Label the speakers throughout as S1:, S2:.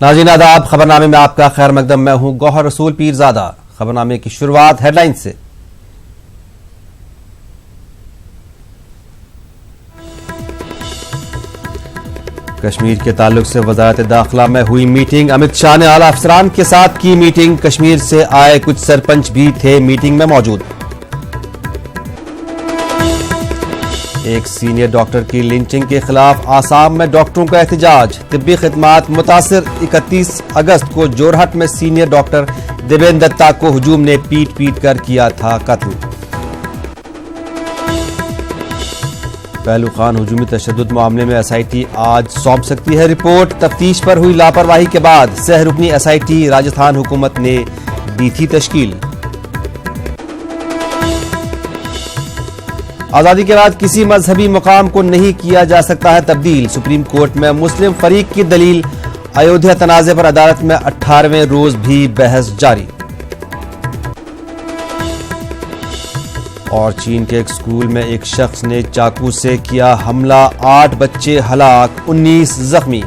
S1: नाज़रीन आदाब, खबरनामे में आपका खैर मकदम। मैं हूं गौहर रसूल पीरजादा। खबरनामे की शुरुआत हेडलाइन से। कश्मीर के ताल्लुक से वजारत दाखिला में हुई मीटिंग। अमित शाह ने आला अफसरान के साथ की मीटिंग। कश्मीर से आए कुछ सरपंच भी थे मीटिंग में मौजूद। एक सीनियर डॉक्टर की लिंचिंग के खिलाफ आसाम में डॉक्टरों का एहतजाज। तिब्बी खिदमात मुतासिर। 31 अगस्त को जोरहट में सीनियर डॉक्टर देवेंद्र दत्ता को हुजूम ने पीट पीट कर किया था कत्ल। पहलू खान हुजूमी तशद्दुद मामले में SIT आज सौंप सकती है रिपोर्ट। तफ्तीश पर हुई लापरवाही के बाद सह रुकनी SIT राजस्थान हुकूमत ने दी थी तश्कील। आजादी के बाद किसी मजहबी मुकाम को नहीं किया जा सकता है तब्दील। सुप्रीम कोर्ट में मुस्लिम फरीक की दलील। अयोध्या तनाज़े पर अदालत में 18वें रोज भी बहस जारी। और चीन के एक स्कूल में एक शख्स ने चाकू से किया हमला। 8 बच्चे हलाक, 19 जख्मी।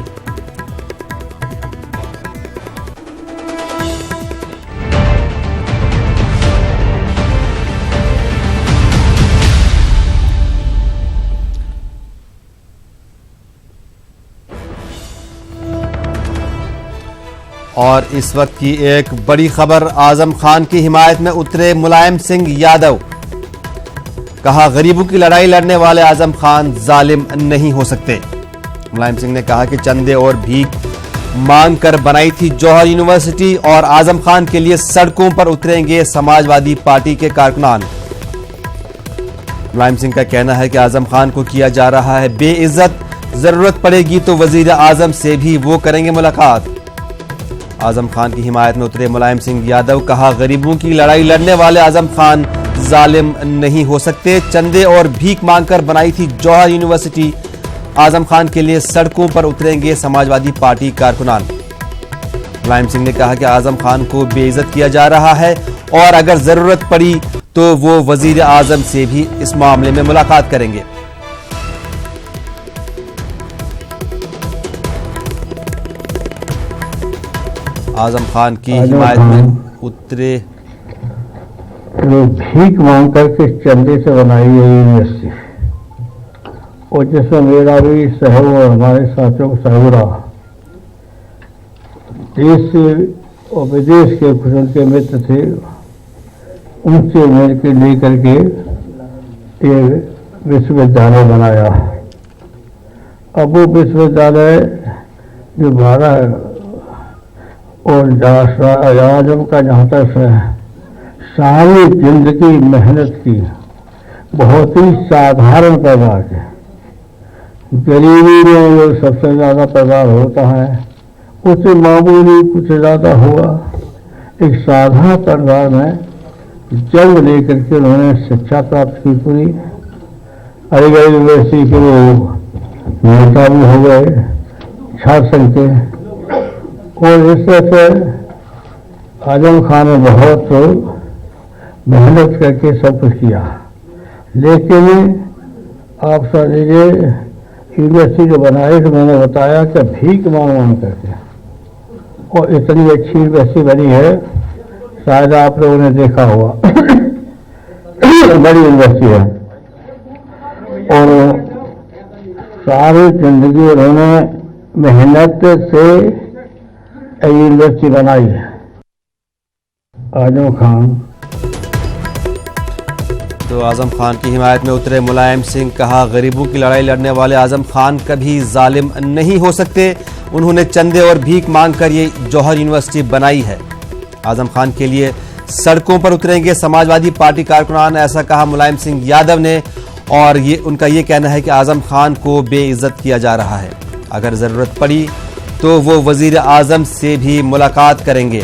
S1: और इस वक्त की एक बड़ी खबर। आजम खान की हिमायत में उतरे मुलायम सिंह यादव। कहा, गरीबों की लड़ाई लड़ने वाले आजम खान जालिम नहीं हो सकते। मुलायम सिंह ने कहा कि चंदे और भीख मांग कर बनाई थी जौहर यूनिवर्सिटी और आजम खान के लिए सड़कों पर उतरेंगे समाजवादी पार्टी के कारकुनान। मुलायम सिंह का कहना है कि आजम खान को किया जा रहा है बेइज्जत। जरूरत पड़ेगी तो वजीर आजम से भी वो करेंगे मुलाकात। आजम खान की हिमायत में उतरे मुलायम सिंह यादव। कहा, गरीबों की लड़ाई लड़ने वाले आजम खान जालिम नहीं हो सकते। चंदे और भीख मांगकर बनाई थी जौहर यूनिवर्सिटी। आजम खान के लिए सड़कों पर उतरेंगे समाजवादी पार्टी कारकुनान। मुलायम सिंह ने कहा कि आजम खान को बेइज्जत किया जा रहा है और अगर जरूरत पड़ी तो वो वजीर आजम से भी इस मामले में मुलाकात करेंगे। आजम खान की हिमायत में उतरे।
S2: भीख मांग करके चंदे से बनाई गई यूनिवर्सिटी और जिसमें मेरा भी सहयोग और हमारे साथियों को सहयोग रहा। देश से और विदेश के कुछ उनके मित्र थे, उनसे मिल के लेकर के एक विश्वविद्यालय बनाया। अब वो विश्वविद्यालय जो बारा और आजम का जहाँ तक सारी जिंदगी मेहनत की बहुत ही साधारण पैदावार है। गरीबी में जो सबसे ज़्यादा पैदावार होता है उससे मामूली कुछ ज़्यादा हुआ। एक साधारण पैदावार में जंग लेकर के उन्होंने शिक्षा प्राप्त की पूरी। अलीगढ़ यूनिवर्सिटी के वो नेता भी हो गए छात्र संघ के। और इस तरह से आजम खान ने बहुत मेहनत करके सब कुछ किया, लेकिन आप समझिए यूनिवर्सिटी जो बनाई तो मैंने बताया कि भीख मांग करके, और इतनी अच्छी यूनिवर्सिटी बनी है शायद आप लोगों ने देखा हुआ। बड़ी यूनिवर्सिटी है और सारी जिंदगी उन्होंने मेहनत से यूनिवर्सिटी बनाई है। आजम खान।
S1: तो आजम खान की हिमायत में उतरे मुलायम सिंह। कहा, गरीबों की लड़ाई लड़ने वाले आजम खान कभी जालिम नहीं हो सकते। उन्होंने चंदे और भीख मांगकर ये जौहर यूनिवर्सिटी बनाई है। आजम खान के लिए सड़कों पर उतरेंगे समाजवादी पार्टी कारकुनान, ऐसा कहा मुलायम सिंह यादव ने। और ये उनका ये कहना है कि आजम खान को बेइज्जत किया जा रहा है। अगर जरूरत पड़ी तो वो वजीर आजम से भी मुलाकात करेंगे।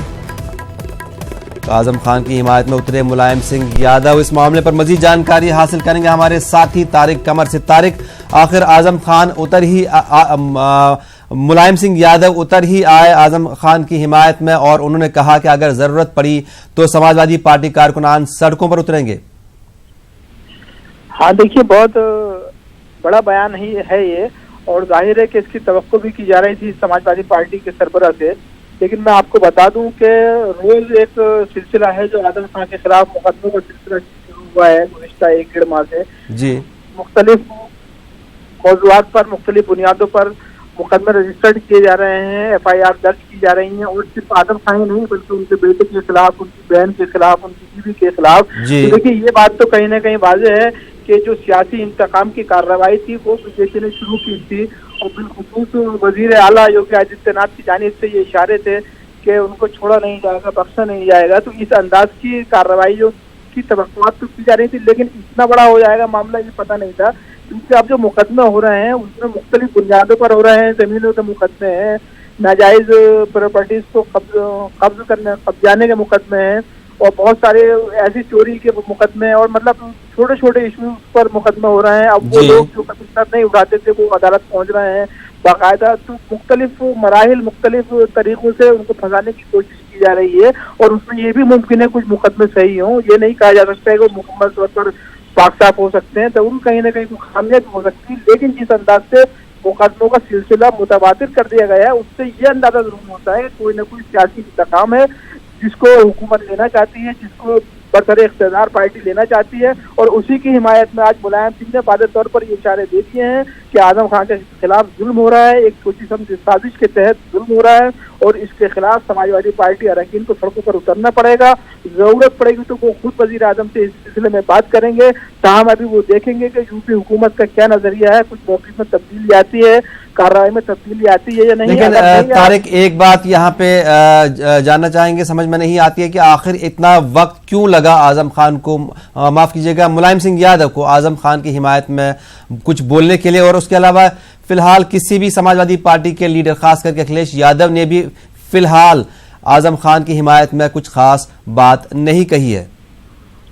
S1: तो आजम खान की हिमायत में उतरे मुलायम सिंह यादव। इस मामले पर मजीद जानकारी हासिल करेंगे हमारे साथी तारिक कमर से। तारिक, आखिर आजम खान उतर ही मुलायम सिंह यादव उतर ही आए आजम खान की हिमायत में और उन्होंने कहा कि अगर जरूरत पड़ी तो समाजवादी पार्टी कारकुनान सड़कों पर उतरेंगे।
S3: हाँ देखिए, बहुत बड़ा बयान ही है ये और जाहिर है कि इसकी तवक्को भी की जा रही थी समाजवादी पार्टी के सरबराह से। लेकिन मैं आपको बता दूं कि रोज एक सिलसिला है जो आजम खान के खिलाफ मुकदमों का सिलसिला शुरू हुआ है गुज़िश्ता 1-1.5 माह से
S1: जी।
S3: मुख्तलिफ मौज़ूआत पर मुख्तलिफ बुनियादों पर मुकदमे रजिस्टर्ड किए जा रहे हैं, FIR दर्ज की जा रही हैं और सिर्फ आजम खान ही नहीं बल्कि उनके बेटे के खिलाफ, उनकी बहन के खिलाफ, उनकी बीवी के खिलाफ। तो देखिए ये बात तो कहीं ना कहीं वाज़ेह है कि जो सियासी इंतकाम की कार्रवाई थी वो बीजेपी ने शुरू की थी और बिलखुसूस वजीर आला योगी आदित्यनाथ की जानिब से ये इशारे थे कि उनको छोड़ा नहीं जाएगा, बख्शा नहीं जाएगा। तो इस अंदाज की कार्रवाइयों की तवक्कुआत तो की जा रही थी, लेकिन इतना बड़ा हो जाएगा मामला ये पता नहीं था, क्योंकि अब जो मुकदमे हो रहे हैं उसमें मुख्तलिफ बुनियादों पर हो रहे हैं। जमीनों के मुकदमे हैं, नाजायज प्रॉपर्टीज को कब्जाने के मुकदमे हैं और बहुत सारे ऐसी चोरी के मुकदमे हैं और मतलब छोटे छोटे इश्यूज पर मुकदमे हो रहे हैं। अब वो लोग जो कमिश्नर नहीं उठाते थे वो अदालत पहुंच रहे हैं बाकायदा। तो मुख्तलिफ मराहिल, मुख्तलिफ तरीकों से उनको फंसाने की कोशिश की जा रही है और उसमें ये भी मुमकिन है कुछ मुकदमे सही हों। ये नहीं कहा जा सकता है कि वो मुकम्मल तौर पर पाक साफ हो सकते हैं, तो उन कहीं ना कहीं कोई खामियां हो सकती है। लेकिन जिस अंदाज से मुकदमों का सिलसिला मुतवातिर कर दिया गया है उससे ये अंदाजा जरूर होता है कोई ना कोई सियासी इंतकाम है जिसको हुकूमत लेना चाहती है, जिसको बरसरे इख्तियार पार्टी लेना चाहती है। और उसी की हिमायत में आज मुलायम सिंह ने वाज़ेह तौर पर ये इशारे दे दिए हैं कि आजम खान के खिलाफ जुल्म हो रहा है, एक सोची समझी साजिश के तहत जुल्म हो रहा है और इसके खिलाफ समाजवादी पार्टी अरकान को सड़कों पर उतरना पड़ेगा। जरूरत पड़ेगी तो वो खुद वजीर आजम से इस सिलसिले में बात करेंगे। ताहम अभी वो देखेंगे कि यूपी हुकूमत का क्या नजरिया है, कुछ मौके में तब्दीली आती है, कार्रवाई में तब्दीली आती है या नहीं।
S1: लेकिन तारिक एक बात यहाँ पे जानना चाहेंगे, समझ में नहीं आती है कि आखिर इतना वक्त क्यों लगा आजम खान को, माफ कीजिएगा मुलायम सिंह यादव को आजम खान की हिमायत में कुछ बोलने के लिए। और उसके अलावा फिलहाल किसी भी समाजवादी पार्टी के लीडर खास करके अखिलेश यादव ने भी फिलहाल आजम खान की हिमायत में कुछ खास बात नहीं कही है।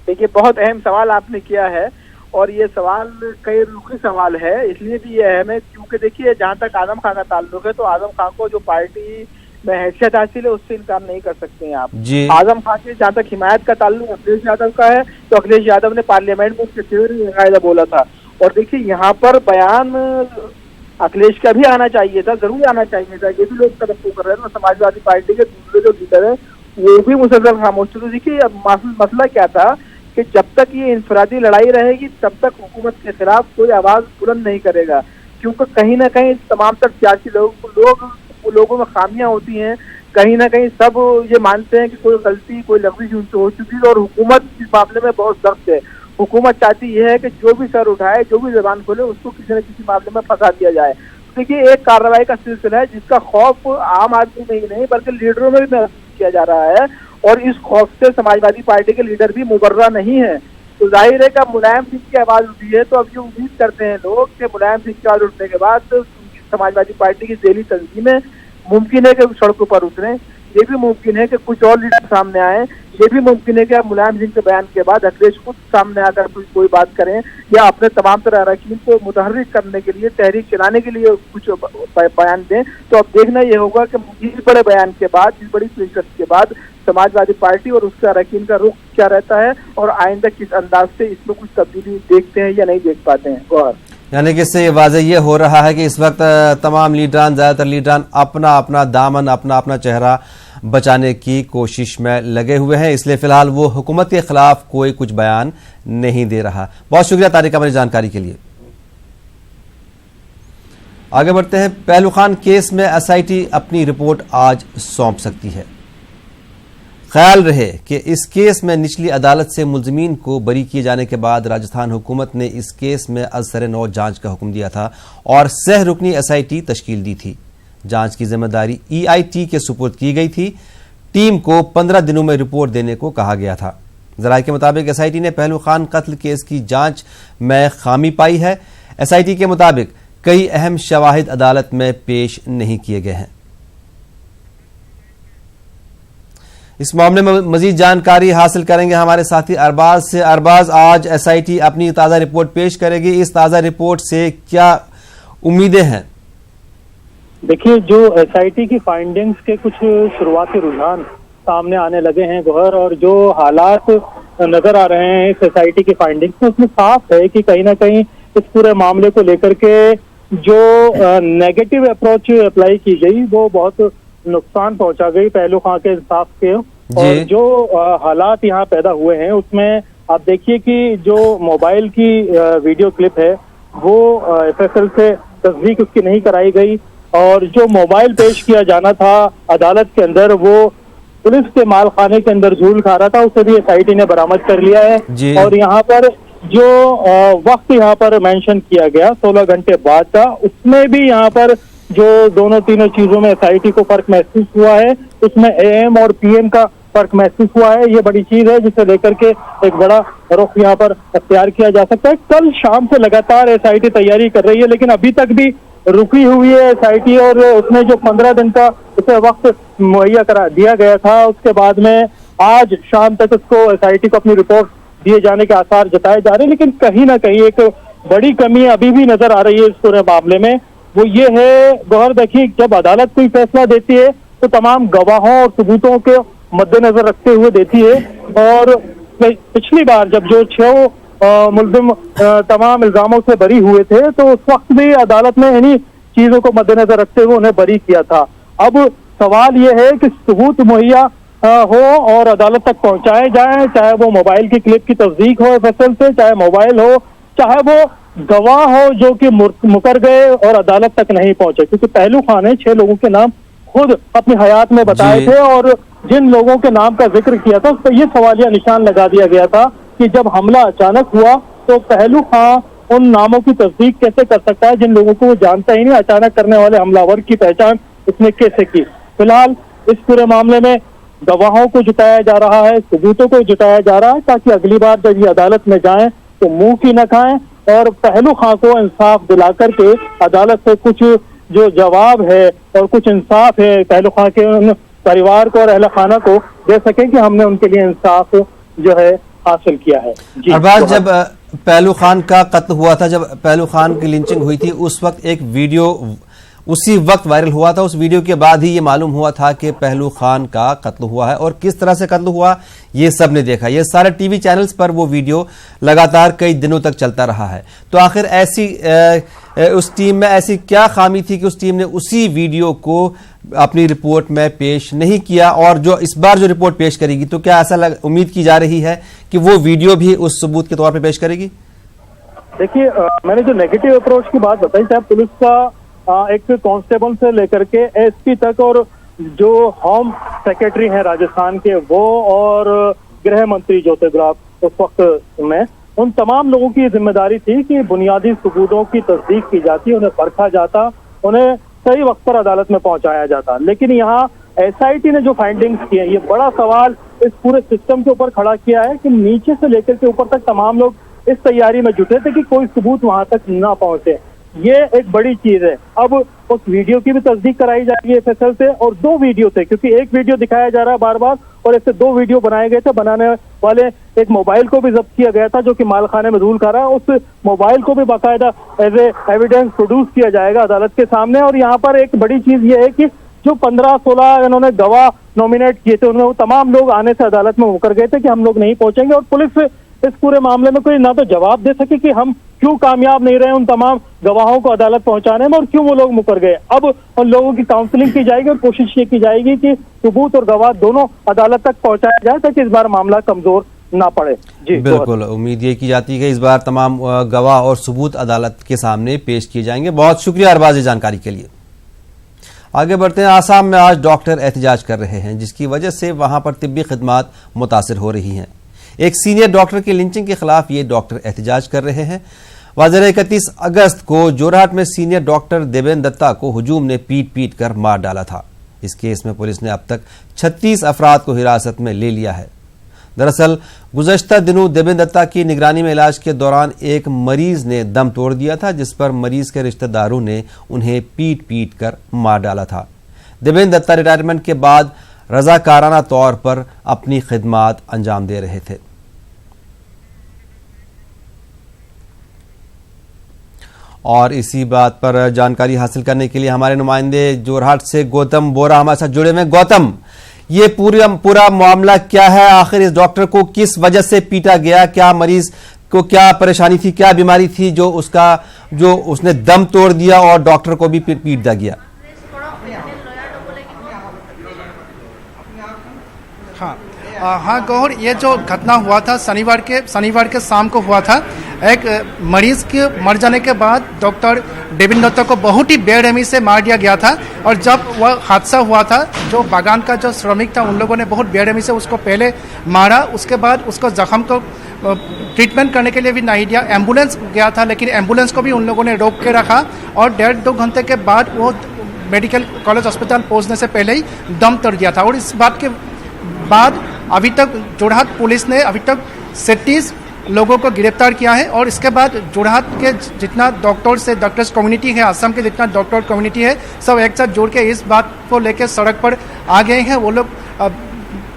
S3: देखिए बहुत अहम सवाल आपने किया है और ये सवाल कई रुखी सवाल है, इसलिए भी ये अहम है क्योंकि देखिए जहाँ तक आजम खान का ताल्लुक है तो आजम खान को जो पार्टी में हैसियत हासिल है उससे इनकार नहीं कर सकते हैं आप। आजम खान की जहाँ तक हिमायत का ताल्लुक अखिलेश यादव का है तो अखिलेश यादव ने पार्लियामेंट में उसके चेहरे बोला था। और देखिए यहाँ पर बयान अखिलेश का भी आना चाहिए था, जरूर आना चाहिए था, ये भी लोग तवक्को कर रहे हैं। समाजवादी पार्टी के दूसरे जो लीडर है वो भी मुसलसल खामोश थे। तो देखिए मसला क्या था कि जब तक ये इंफरादी लड़ाई रहेगी तब तक हुकूमत के खिलाफ कोई आवाज बुलंद नहीं करेगा, क्योंकि कहीं ना कहीं तमाम तर सियासी लोगों में खामियां होती हैं। कहीं ना कहीं सब ये मानते हैं कि कोई गलती, कोई लफ्ज़ी उनसे हो चुकी है और हुकूमत इस मामले में बहुत सख्त है। हुकूमत चाहती है कि जो भी सर उठाए, जो भी जबान खोले, उसको किसी न किसी मामले में फंसा दिया जाए। तो देखिए एक कार्रवाई का सिलसिला है जिसका खौफ आम आदमी में ही नहीं बल्कि लीडरों में भी महसूस किया जा रहा है और इस खौफ से समाजवादी पार्टी के लीडर भी मुबर्रा नहीं है। तो जाहिर है कि मुलायम सिंह की आवाज उठी है तो अब ये उम्मीद करते हैं लोग कि मुलायम सिंह की आवाज उठने के बाद समाजवादी पार्टी की ज़ेली तंजीमें मुमकिन है कि सड़कों पर उतरें, ये भी मुमकिन है कि कुछ और लीडर सामने आए, ये भी मुमकिन है कि मुलायम सिंह के बयान के बाद अखिलेश खुद सामने आकर कोई बात करें या अपने तमाम तरह अरकान को मुतहर्रिक करने के लिए, तहरीक चलाने के लिए कुछ बयान दें। तो अब देखना ये होगा कि इस बड़े बयान के बाद, इस बड़ी पेशकश के बाद समाजवादी पार्टी और उसके अरकान का रुख क्या रहता है और आइंदा किस अंदाज से इसमें कुछ तब्दीली देखते हैं या नहीं देख पाते हैं। गौर
S1: यानी कि इससे ये वाज़ेह ये हो रहा है कि इस वक्त तमाम लीडरान, ज़्यादातर लीडरान अपना अपना दामन, अपना अपना चेहरा बचाने की कोशिश में लगे हुए हैं, इसलिए फिलहाल वो हुकूमत के खिलाफ कोई कुछ बयान नहीं दे रहा। बहुत शुक्रिया तारिक हमारी जानकारी के लिए। आगे बढ़ते हैं। पहलू खान केस में SIT अपनी रिपोर्ट आज सौंप सकती है। ख्याल रहे कि इस केस में निचली अदालत से मुलजिमीन को बरी किए जाने के बाद राजस्थान हुकूमत ने इस केस में अज़सर-ए-नौ जांच का हुक्म दिया था और सह रुकनी SIT तश्कील दी थी। जांच की जिम्मेदारी EIT के सुपुर्द की गई थी। टीम को 15 दिनों में रिपोर्ट देने को कहा गया था। ज़राए के मुताबिक SIT ने पहलू खान कत्ल केस की जांच में खामी पाई है। SIT के मुताबिक कई अहम शवाहिद अदालत में पेश नहीं किए गए हैं। इस मामले में मजीद जानकारी हासिल करेंगे हमारे साथी अरबाज से। अरबाज, आज SIT अपनी ताज़ा रिपोर्ट पेश करेगी, इस ताज़ा रिपोर्ट से क्या उम्मीदें हैं?
S4: देखिए, जो SIT की फाइंडिंग्स के कुछ शुरुआती रुझान सामने आने लगे हैं गौहर, और जो हालात नजर आ रहे हैं इस SIT की फाइंडिंग्स में, उसमें साफ है कि कहीं ना कहीं इस पूरे मामले को लेकर के जो नेगेटिव अप्रोच अप्लाई की गई वो बहुत नुकसान पहुंचा गई पहलू खां के इंसाफ के। और जो हालात यहाँ पैदा हुए हैं उसमें आप देखिए कि जो मोबाइल की वीडियो क्लिप है वो FSL से तस्दीक उसकी नहीं कराई गई, और जो मोबाइल पेश किया जाना था अदालत के अंदर वो पुलिस के माल खाने के अंदर झूल खा रहा था, उसे भी SIT ने बरामद कर लिया है। और यहाँ पर जो वक्त यहाँ पर मेंशन किया गया 16 घंटे बाद का, उसमें भी यहाँ पर जो दोनों तीनों चीजों में SIT को फर्क महसूस हुआ है, उसमें AM और PM का फर्क महसूस हुआ है। ये बड़ी चीज है जिसे लेकर के एक बड़ा रुख यहाँ पर अख्तियार किया जा सकता है। कल शाम से लगातार SIT तैयारी कर रही है, लेकिन अभी तक भी रुकी हुई है SIT, और उसने जो 15 दिन का उसे वक्त मुहैया करा दिया गया था, उसके बाद में आज शाम तक उसको SIT को अपनी रिपोर्ट दिए जाने के आसार जताए जा रहे हैं। लेकिन कहीं ना कहीं एक बड़ी कमी अभी भी नजर आ रही है इस पूरे मामले में, वो ये है गौर देखिए, जब अदालत कोई फैसला देती है तो तमाम गवाहों और सबूतों के मद्देनजर रखते हुए देती है। और पिछली बार जब जो 6 मुल्जिम तमाम इल्जामों से बरी हुए थे तो उस वक्त भी अदालत ने इन्हीं चीजों को मद्देनजर रखते हुए उन्हें बरी किया था। अब सवाल ये है कि सबूत मुहैया हो और अदालत तक पहुंचाए जाए, चाहे वो मोबाइल की क्लिप की तस्दीक हो FSL से, चाहे मोबाइल हो, चाहे वो गवाह हो जो कि मुकर गए और अदालत तक नहीं पहुंचे। क्योंकि पहलू खां ने 6 लोगों के नाम खुद अपनी हयात में बताए थे, और जिन लोगों के नाम का जिक्र किया था उस पर यह सवालिया निशान लगा दिया गया था कि जब हमला अचानक हुआ तो पहलू खां उन नामों की तस्दीक कैसे कर सकता है जिन लोगों को वो जानता ही नहीं। अचानक करने वाले हमलावर की पहचान उसने कैसे की। फिलहाल इस पूरे मामले में गवाहों को जुटाया जा रहा है, सबूतों को जुटाया जा रहा है, ताकि अगली बार जब ये अदालत में जाएं तो मुंह की न खाएं, और पहलू खां को इंसाफ दिला करके अदालत से कुछ जो जवाब है और कुछ इंसाफ है पहलू खां के उन परिवार को और अहले खाना को दे सकें कि हमने उनके लिए इंसाफ जो है हासिल किया है। जी
S1: अरबाज, जब पहलू खान का कत्ल हुआ था, जब पहलू खान की लिंचिंग हुई थी, उस वक्त एक वीडियो उसी वक्त वायरल हुआ था। उस वीडियो के बाद ही ये मालूम हुआ था कि पहलू खान का कत्ल हुआ है, और किस तरह से कत्ल हुआ ये सब ने देखा। ये सारे टीवी चैनल्स पर वो वीडियो लगातार कई दिनों तक चलता रहा है। तो आखिर ऐसी उस टीम में ऐसी क्या खामी थी कि उस टीम ने उसी वीडियो को अपनी रिपोर्ट में पेश नहीं किया, और जो इस बार जो रिपोर्ट पेश करेगी तो क्या ऐसा उम्मीद की जा रही है कि वो वीडियो भी उस सबूत के तौर पर पेश करेगी?
S4: देखिए, मैंने जो नेगेटिव अप्रोच की बात बताई, चाहे पुलिस का एक कांस्टेबल से लेकर के SP तक, और जो होम सेक्रेटरी हैं राजस्थान के वो, और गृह मंत्री ज्योति गुलाब उस वक्त में, उन तमाम लोगों की जिम्मेदारी थी कि बुनियादी सबूतों की तस्दीक की जाती, उन्हें परखा जाता, उन्हें सही वक्त पर अदालत में पहुंचाया जाता। लेकिन यहाँ SIT ने जो फाइंडिंग्स किए, ये बड़ा सवाल इस पूरे सिस्टम के ऊपर खड़ा किया है कि नीचे से लेकर के ऊपर तक तमाम लोग इस तैयारी में जुटे थे कि कोई सबूत वहां तक ना पहुंचे। ये एक बड़ी चीज है। अब उस वीडियो की भी तस्दीक कराई जाएगी FSL से, और 2 वीडियो थे, क्योंकि एक वीडियो दिखाया जा रहा है बार बार, और इससे 2 वीडियो बनाए गए थे। बनाने वाले एक मोबाइल को भी जब्त किया गया था जो कि मालखाने में धूल खा रहा है, उस मोबाइल को भी बाकायदा एज ए एविडेंस प्रोड्यूस किया जाएगा अदालत के सामने। और यहाँ पर एक बड़ी चीज ये है कि जो 15-16 इन्होंने गवाह नॉमिनेट किए थे, उनमें वो तमाम लोग आने से अदालत में मुकर गए थे कि हम लोग नहीं पहुंचेंगे, और पुलिस इस पूरे मामले में कोई ना तो जवाब दे सके कि हम क्यों कामयाब नहीं रहे उन तमाम गवाहों को अदालत पहुंचाने में, और क्यों वो लोग मुकर गए। अब उन लोगों की काउंसलिंग की जाएगी और कोशिश ये की जाएगी कि सबूत और गवाह दोनों अदालत तक पहुंचाया जाए, ताकि इस बार मामला कमजोर ना पड़े। जी
S1: बिल्कुल, उम्मीद ये की जाती है कि इस बार तमाम गवाह और सबूत अदालत के सामने पेश किए जाएंगे। बहुत शुक्रिया अरबाज जानकारी के लिए। आगे बढ़ते हैं। आसाम में आज डॉक्टर एहतजाज कर रहे हैं, जिसकी वजह से वहां पर तिब्बी खिदमात मुतासिर हो रही हैं। एक सीनियर डॉक्टर की लिंचिंग के खिलाफ ये डॉक्टर एहतजाज कर रहे हैं। वाज़ेह 31 अगस्त को जोरहाट में सीनियर डॉक्टर देवेंद्र दत्ता को हुजूम ने पीट कर मार डाला था। इस केस में पुलिस ने अब तक 36 अफराद को हिरासत में ले लिया है। दरअसल गुज़श्ता दिनों देवेंद्र दत्ता की निगरानी में इलाज के दौरान एक मरीज ने दम तोड़ दिया था, जिस पर मरीज के रिश्तेदारों ने उन्हें पीट कर मार डाला था। देवेंद्र दत्ता रिटायरमेंट के बाद रजाकाराना तौर पर अपनी खिदमात अंजाम दे रहे थे। और इसी बात पर जानकारी हासिल करने के लिए हमारे नुमाइंदे जोरहाट से गौतम बोरा हमारे साथ जुड़े हुए। गौतम, ये पूरा मामला क्या है? आखिर इस डॉक्टर को किस वजह से पीटा गया? क्या मरीज को क्या परेशानी थी, क्या बीमारी थी जो उसका जो उसने दम तोड़ दिया और डॉक्टर को भी पीट दिया गया।
S5: हाँ गौर, ये जो घटना हुआ था शनिवार के शाम को हुआ था। एक मरीज के मर जाने के बाद डॉक्टर डेविन दत्ता को बहुत ही बेरहमी से मार दिया गया था। और जब वह हादसा हुआ था, जो बागान का जो श्रमिक था, उन लोगों ने बहुत बेरहमी से उसको पहले मारा। उसके बाद उसको जख्म को ट्रीटमेंट करने के लिए भी नहीं दिया। एम्बुलेंस गया था, लेकिन एम्बुलेंस को भी उन लोगों ने रोक के रखा और 1.5-2 घंटे के बाद वो मेडिकल कॉलेज अस्पताल पहुंचने से पहले ही दम तोड़ दिया था। और इस बात के बाद अभी तक जोरहाट पुलिस ने अभी तक 37 लोगों को गिरफ्तार किया है। और इसके बाद जोरहाट के जितना डॉक्टर्स कम्युनिटी है, असम के जितना डॉक्टर कम्युनिटी है, सब एक साथ जोड़ के इस बात को लेकर सड़क पर आ गए हैं। वो लोग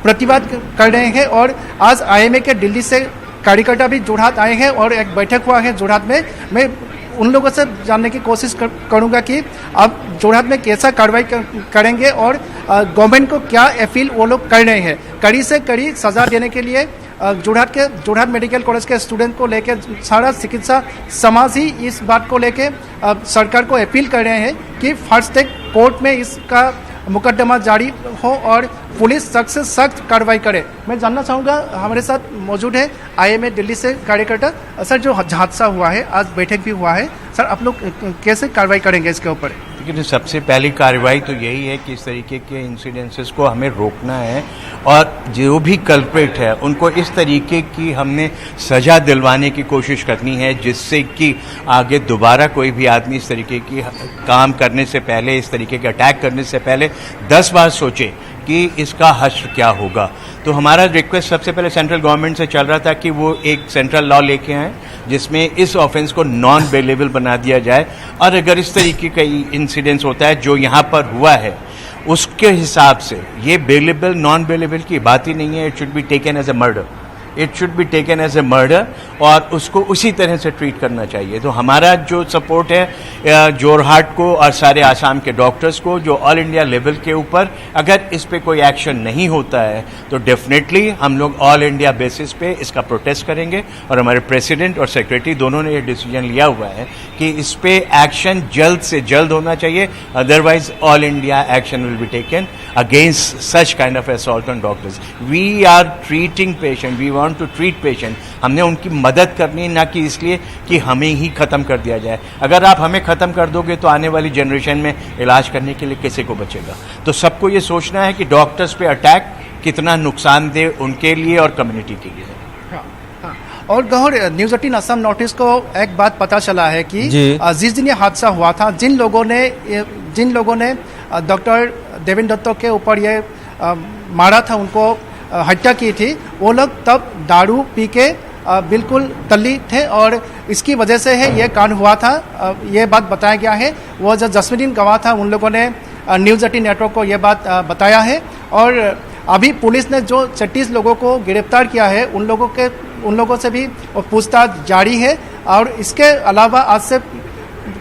S5: प्रतिवाद कर रहे हैं। और आज IMA के दिल्ली से कार्यकर्ता भी जोरहाट आए हैं और एक बैठक हुआ है जोरहाट में। मैं उन लोगों से जानने की कोशिश करूंगा कि अब जोरहाट में कैसा कार्रवाई करेंगे और गवर्नमेंट को क्या अपील वो लोग कर रहे हैं। कड़ी से कड़ी सजा देने के लिए जोरहाट मेडिकल कॉलेज के स्टूडेंट को लेकर सारा चिकित्सा समाज ही इस बात को लेकर सरकार को अपील कर रहे हैं कि फर्स्ट टेक कोर्ट में इसका मुकदमा जारी हो और पुलिस सख्त से सख्त कार्रवाई करे। मैं जानना चाहूँगा, हमारे साथ मौजूद है IMA दिल्ली से कार्यकर्ता। सर, जो हादसा हुआ है, आज बैठक भी हुआ है, सर आप लोग कैसे कार्रवाई करेंगे इसके ऊपर?
S6: लेकिन सबसे पहली कार्रवाई तो यही है कि इस तरीके के इंसिडेंसेस को हमें रोकना है और जो भी कल्प्रिट है उनको इस तरीके की हमने सजा दिलवाने की कोशिश करनी है, जिससे कि आगे दोबारा कोई भी आदमी इस तरीके की काम करने से पहले, इस तरीके के अटैक करने से पहले 10 बार सोचे कि इसका हश्र क्या होगा। तो हमारा रिक्वेस्ट सबसे पहले सेंट्रल गवर्नमेंट से चल रहा था कि वो एक सेंट्रल लॉ लेके आए जिसमें इस ऑफेंस को नॉन बेलेबल बना दिया जाए। और अगर इस तरीके का इंसिडेंस होता है जो यहाँ पर हुआ है, उसके हिसाब से ये बेलेबल नॉन बेलेबल की बात ही नहीं है। It should be taken as a murder, it should be taken as a murder और उसको उसी तरह से ट्रीट करना चाहिए। तो हमारा जो सपोर्ट है जोरहाट को और सारे आसाम के डॉक्टर्स को, जो ऑल इंडिया लेवल के ऊपर अगर इस पे कोई एक्शन नहीं होता है तो डेफिनेटली हम लोग ऑल इंडिया बेसिस पे इसका प्रोटेस्ट करेंगे। और हमारे प्रेसिडेंट और सेक्रेटरी दोनों ने ये डिसीजन लिया हुआ है कि इस पे एक्शन जल्द से जल्द होना चाहिए, otherwise all India action will be taken against such kind of assault on doctors. We are treating patient, we want to treat patient. हमने उनकी मदद करनी है, ना कि इसलिए कि हमें ही खत्म कर दिया जाए। अगर आप हमें खत्म कर दोगे तो आने वाली जनरेशन में इलाज करने के लिए किसी को बचेगा। तो सबको ये सोचना है कि डॉक्टर्स पे अटैक कितना नुकसानदेह उनके लिए और कम्युनिटी के लिए है।
S5: और गौर, न्यूज 18 असम नोटिस को एक बात पता चला है कि जिस दिन ये हादसा हुआ था, जिन लोगों ने डॉक्टर देवेन दत्ता के ऊपर ये मारा था, उनको हत्या की थी, वो लोग तब दारू पी के बिल्कुल तल्ली थे और इसकी वजह से है ये कांड हुआ था। ये बात बताया गया है। वो जो जस्मीन गवाह था, उन लोगों ने न्यूज 18 नेटवर्क को ये बात बताया है। और अभी पुलिस ने जो 36 लोगों को गिरफ्तार किया है, उन लोगों से भी पूछताछ जारी है। और इसके अलावा आज से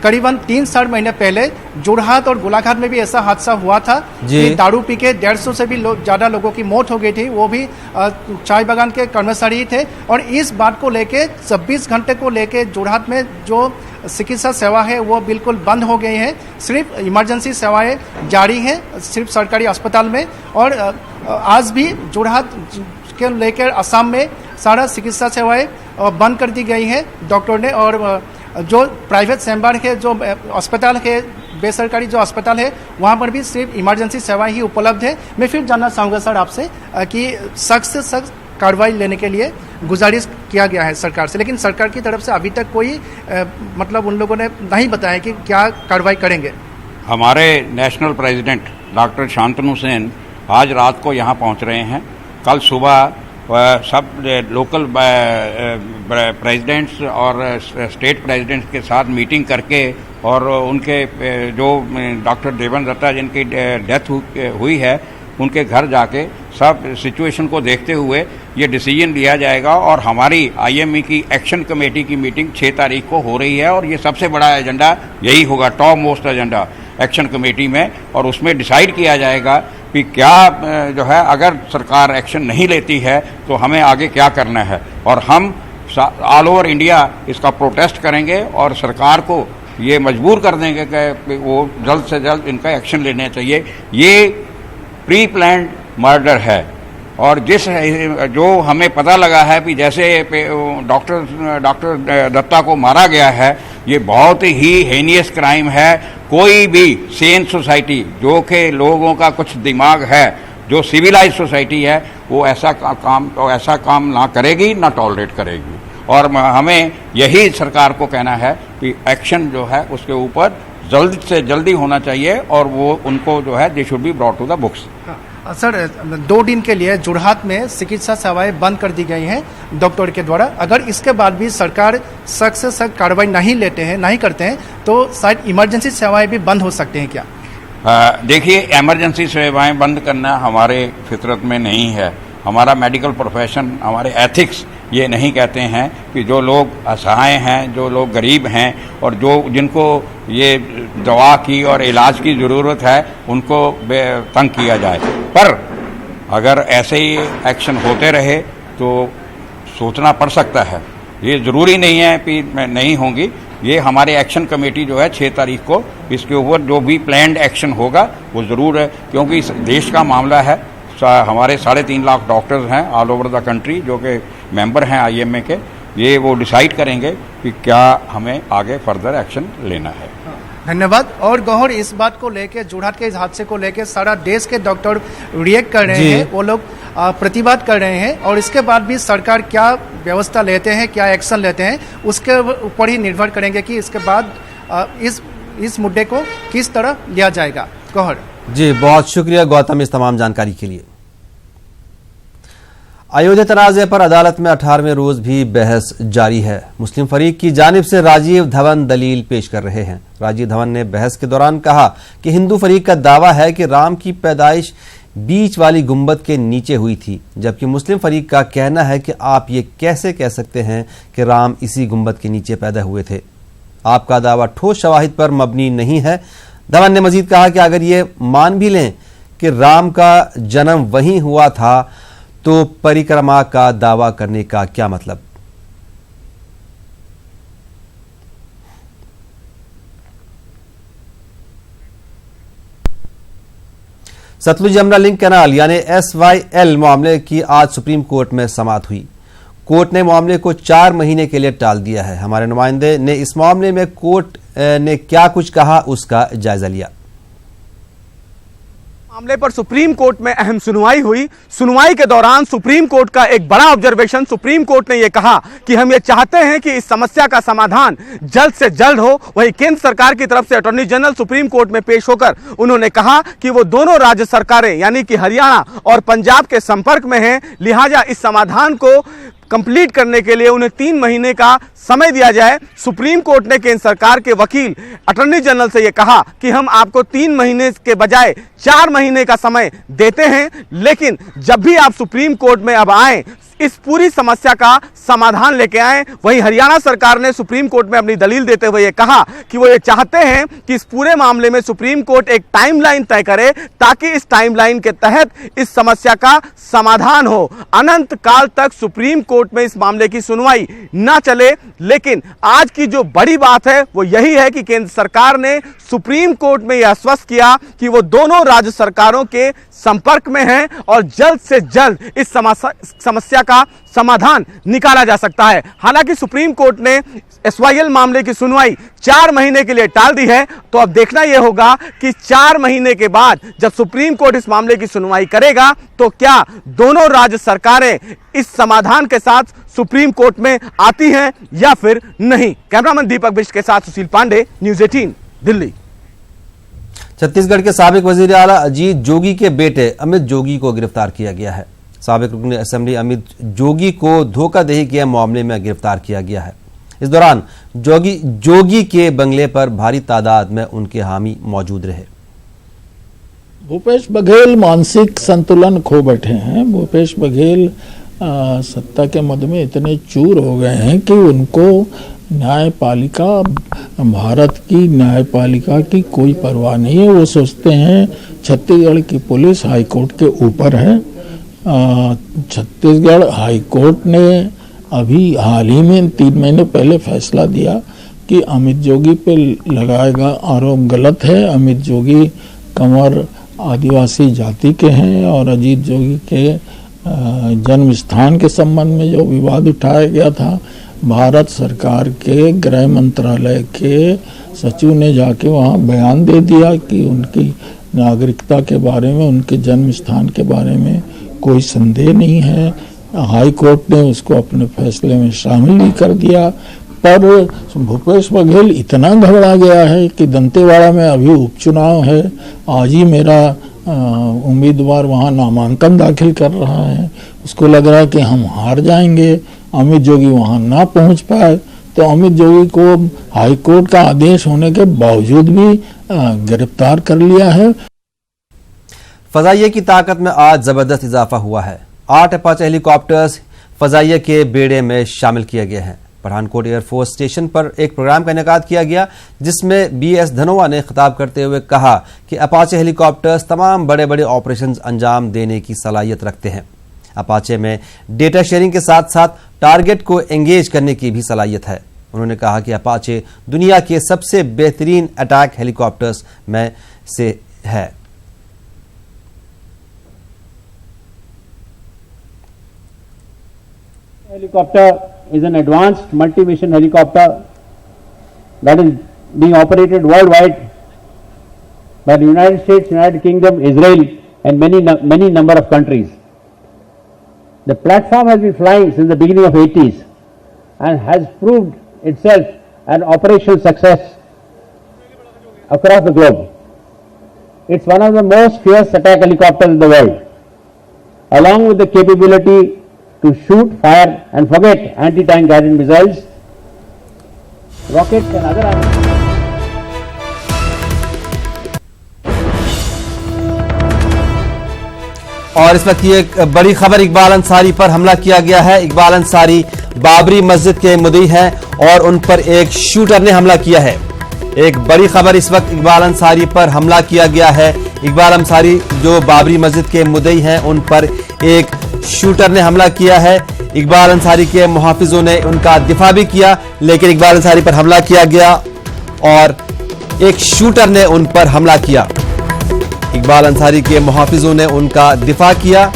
S5: करीबन 3-4 महीने पहले जोरहाट और गोलाघाट में भी ऐसा हादसा हुआ था कि दारू पी के 150 से भी ज़्यादा लोगों की मौत हो गई थी। वो भी चाय बागान के कर्मचारी थे। और इस बात को लेके 26 घंटे को लेके जोरहाट में जो चिकित्सा सेवा है वो बिल्कुल बंद हो गई है। सिर्फ इमरजेंसी सेवाएं जारी हैं, सिर्फ सरकारी अस्पताल में। और आज भी जोरहाट के लेकर असम में सारा चिकित्सा सेवाएं बंद कर दी गई है डॉक्टर ने। और जो प्राइवेट चैम्बर है, जो अस्पताल है, बेसरकारी जो अस्पताल है, वहाँ पर भी सिर्फ इमरजेंसी सेवाएं ही उपलब्ध है। मैं फिर जानना चाहूँगा सर आपसे कि सख्त से सख्त कार्रवाई लेने के लिए गुजारिश किया गया है सरकार से, लेकिन सरकार की तरफ से अभी तक कोई मतलब उन लोगों ने नहीं बताया कि क्या कार्रवाई करेंगे।
S7: हमारे national president doctor Shantanu Sen आज रात को यहाँ पहुँच रहे हैं। कल सुबह सब लोकल प्रेसिडेंट्स और स्टेट प्रेसिडेंट्स के साथ मीटिंग करके और उनके जो डॉक्टर देवेन दत्ता जिनकी डेथ हुई है, उनके घर जाके सब सिचुएशन को देखते हुए ये डिसीजन लिया जाएगा। और हमारी IMA की एक्शन कमेटी की मीटिंग 6 तारीख को हो रही है और ये सबसे बड़ा एजेंडा यही होगा, top most agenda action committee में। और उसमें डिसाइड किया जाएगा कि क्या जो है, अगर सरकार एक्शन नहीं लेती है तो हमें आगे क्या करना है। और हम ऑल ओवर इंडिया इसका प्रोटेस्ट करेंगे और सरकार को ये मजबूर कर देंगे कि वो जल्द से जल्द इनका एक्शन लेना चाहिए। ये प्री प्लान्ड मर्डर है और जो हमें पता लगा है कि जैसे डॉक्टर दत्ता को मारा गया है, ये बहुत ही हेनियस क्राइम है। कोई भी सेन सोसाइटी जो कि लोगों का कुछ दिमाग है, जो सिविलाइज सोसाइटी है, वो ऐसा काम ना करेगी, ना टॉलरेट करेगी। और हमें यही सरकार को कहना है कि एक्शन जो है उसके ऊपर जल्द से जल्दी होना चाहिए और वो उनको जो है they should be brought to the books.
S5: Sir, 2 दिन के लिए जोरहाट में चिकित्सा सेवाएं बंद कर दी गई हैं डॉक्टर के द्वारा। अगर इसके बाद भी सरकार सख्त से सख्त कार्रवाई नहीं करते हैं तो शायद इमरजेंसी सेवाएं भी बंद हो सकते हैं क्या?
S7: देखिए, इमरजेंसी सेवाएं बंद करना हमारे फितरत में नहीं है। हमारा मेडिकल प्रोफेशन, हमारे एथिक्स ये नहीं कहते हैं कि जो लोग असहाय हैं, जो लोग गरीब हैं और जिनको ये दवा की और इलाज की ज़रूरत है, उनको तंग किया जाए। पर अगर ऐसे ही एक्शन होते रहे तो सोचना पड़ सकता है। ये ज़रूरी नहीं है कि नहीं होंगी। ये हमारे एक्शन कमेटी जो है 6 तारीख को इसके ऊपर जो भी प्लान्ड एक्शन होगा वो ज़रूर है, क्योंकि इस देश का मामला है। हमारे 3.5 लाख डॉक्टर्स हैं ऑल ओवर द कंट्री जो कि मेंबर हैं IMA के। ये वो डिसाइड करेंगे कि क्या हमें आगे फर्दर एक्शन लेना है।
S5: धन्यवाद। और गौहर, इस बात को लेकर, जोरहाट के इस हादसे को लेकर सारा देश के डॉक्टर रिएक्ट कर रहे हैं, वो लोग प्रतिवाद कर रहे हैं और इसके बाद भी सरकार क्या व्यवस्था लेते हैं, क्या एक्शन लेते हैं, उसके ऊपर ही निर्भर करेंगे कि इसके बाद इस मुद्दे को किस तरह लिया जाएगा। गौहर
S1: जी, बहुत शुक्रिया गौतम इस तमाम जानकारी के लिए। अयोध्या तनाज़े पर अदालत में 18वें रोज भी बहस जारी है। मुस्लिम फरीक की जानिब से राजीव धवन दलील पेश कर रहे हैं। राजीव धवन ने बहस के दौरान कहा कि हिंदू फरीक का दावा है कि राम की पैदाइश बीच वाली गुंबद के नीचे हुई थी, जबकि मुस्लिम फरीक का कहना है कि आप ये कैसे कह सकते हैं कि राम इसी गुंबद के नीचे पैदा हुए थे। आपका दावा ठोस शवाहिद पर मबनी नहीं है। धवन ने मजीद कहा कि अगर ये मान भी लें कि राम का जन्म वहीं हुआ था तो परिक्रमा का दावा करने का क्या मतलब। सतलुज यमुना लिंक कैनाल यानी SYL मामले की आज सुप्रीम कोर्ट में समाअत हुई। कोर्ट ने मामले को 4 महीने के लिए टाल दिया है। हमारे नुमाइंदे ने इस मामले में कोर्ट ने क्या कुछ कहा उसका जायजा लिया।
S8: मामले पर सुप्रीम कोर्ट में अहम सुनवाई हुई। सुनवाई के दौरान सुप्रीम कोर्ट का एक बड़ा ऑब्जर्वेशन, सुप्रीम कोर्ट ने यह कहा कि हम ये चाहते हैं कि इस समस्या का समाधान जल्द से जल्द हो। वहीं केंद्र सरकार की तरफ से अटॉर्नी जनरल सुप्रीम कोर्ट में पेश होकर उन्होंने कहा कि वो दोनों राज्य सरकारें यानी कि हरियाणा और पंजाब के संपर्क में हैं, लिहाजा इस समाधान को कंप्लीट करने के लिए उन्हें 3 महीने का समय दिया जाए। सुप्रीम कोर्ट ने केंद्र सरकार के वकील अटॉर्नी जनरल से यह कहा कि हम आपको 3 महीने के बजाय 4 महीने का समय देते हैं, लेकिन जब भी आप सुप्रीम कोर्ट में अब आए इस पूरी समस्या का समाधान लेके आए। वहीं हरियाणा सरकार ने सुप्रीम कोर्ट में अपनी दलील देते हुए ये कहा कि वो ये चाहते हैं कि इस पूरे मामले में सुप्रीम कोर्ट एक टाइमलाइन तय करे ताकि इस टाइमलाइन के तहत इस समस्या का समाधान हो। अनंत काल तक सुप्रीम कोर्ट में इस मामले की सुनवाई ना चले। लेकिन आज की जो बड़ी बात है वो यही है कि केंद्र सरकार ने सुप्रीम कोर्ट में यह आश्वस्त किया कि वो दोनों राज्य सरकारों के संपर्क में हैं और जल्द से जल्द इस समस्या का समाधान निकाला जा सकता है। हालांकि सुप्रीम कोर्ट ने SYL मामले की सुनवाई 4 महीने के लिए टाल दी है, तो अब देखना यह होगा कि 4 महीने के बाद जब सुप्रीम कोर्ट इस मामले की सुनवाई करेगा तो क्या दोनों राज्य सरकारें इस समाधान के साथ सुप्रीम कोर्ट में आती हैं या फिर नहीं। कैमरामैन दीपक बिष्ट के साथ सुशील पांडे, न्यूज़ 18 दिल्ली।
S1: छत्तीसगढ़ के साबिक वजीर आला अजीत जोगी के बेटे अमित जोगी को गिरफ्तार किया गया है। साबिक रुकन असेंबली अमित जोगी को धोखाधड़ी के मामले में गिरफ्तार किया गया है। इस दौरान जोगी के बंगले पर भारी तादाद में उनके हामी मौजूद रहे।
S9: भूपेश बघेल मानसिक संतुलन खो बैठे हैं। भूपेश बघेल सत्ता के मद में इतने चूर हो गए हैं कि उनको न्यायपालिका, भारत की न्यायपालिका की कोई परवाह नहीं है। वो सोचते हैं छत्तीसगढ़ की पुलिस हाईकोर्ट के ऊपर है। छत्तीसगढ़ हाईकोर्ट ने अभी हाल ही में 3 महीने पहले फैसला दिया कि अमित जोगी पे लगाएगा आरोप गलत है। अमित जोगी कंवर आदिवासी जाति के हैं और अजीत जोगी के जन्म स्थान के संबंध में जो विवाद उठाया गया था, भारत सरकार के गृह मंत्रालय के सचिव ने जाके वहाँ बयान दे दिया कि उनकी नागरिकता के बारे में, उनके जन्म स्थान के बारे में कोई संदेह नहीं है। हाई कोर्ट ने उसको अपने फैसले में शामिल भी कर दिया। पर भूपेश बघेल इतना घबरा गया है कि दंतेवाड़ा में अभी उपचुनाव है, आज ही मेरा उम्मीदवार वहाँ नामांकन दाखिल कर रहा है, उसको लग रहा है कि हम हार जाएंगे, अमित जोगी वहाँ ना पहुँच पाए। तो अमित जोगी को हाई कोर्ट का आदेश होने के बावजूद भी गिरफ्तार कर लिया है।
S1: फजाइये की ताकत में आज जबरदस्त इजाफा हुआ है। 8 अपाचे हेलीकॉप्टर्स फजाइये के बेड़े में शामिल किए गए हैं। पठानकोट एयरफोर्स स्टेशन पर एक प्रोग्राम का इनेकाद किया गया, जिसमें BS धनोआ ने खिताब करते हुए कहा कि अपाचे हेलीकॉप्टर्स तमाम बड़े बड़े ऑपरेशंस अंजाम देने की सलाहियत रखते हैं। अपाचे में डेटा शेयरिंग के साथ साथ टारगेट को एंगेज करने की भी सलाहियत है। उन्होंने कहा कि अपाचे दुनिया के सबसे बेहतरीन अटैक हेलीकॉप्टर्स में से है।
S10: Helicopter is an advanced multi-mission helicopter that is being operated worldwide by the United States, United Kingdom, Israel and many number of countries. The platform has been flying since the beginning of 80s and has proved itself an operational success across the globe. It's one of the most fierce attack helicopters in the world, along with the capability to shoot, fire and forget anti-tank guided missiles, rockets and other arms.
S1: और इस वक्त ये एक बड़ी खबर, इकबाल अंसारी पर हमला किया गया है। इकबाल अंसारी बाबरी मस्जिद के मुद्दई हैं और उन पर एक शूटर ने हमला किया है। एक बड़ी खबर इस वक्त, इकबाल अंसारी पर हमला किया गया है। इकबाल अंसारी जो बाबरी मस्जिद के मुद्दई हैं, उन पर एक शूटर ने हमला किया है। इकबाल अंसारी के मुहाफिजों ने उनका दिफा भी किया, लेकिन इकबाल अंसारी पर हमला किया गया और एक शूटर ने उन पर हमला किया। इकबाल अंसारी के मुहाफिजों ने उनका दिफा किया।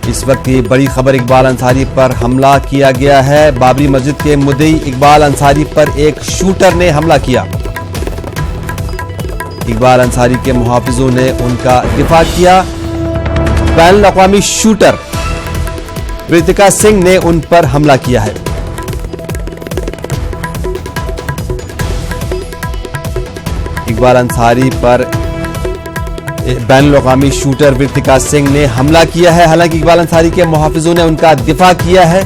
S1: इस वक्त ये बड़ी खबर, इकबाल अंसारी पर हमला किया गया है। बाबरी मस्जिद के मुद्दई इकबाल अंसारी पर एक शूटर ने हमला किया। इकबाल अंसारी के मुहाफिजों ने उनका दिफा किया। बैनुल अक़वामी शूटर रितिका सिंह ने उन पर हमला किया है। इकबाल अंसारी पर बैनुल अक़वामी शूटर रितिका सिंह ने हमला किया है। हालांकि इकबाल अंसारी के मुहाफिजों ने उनका दिफा किया है।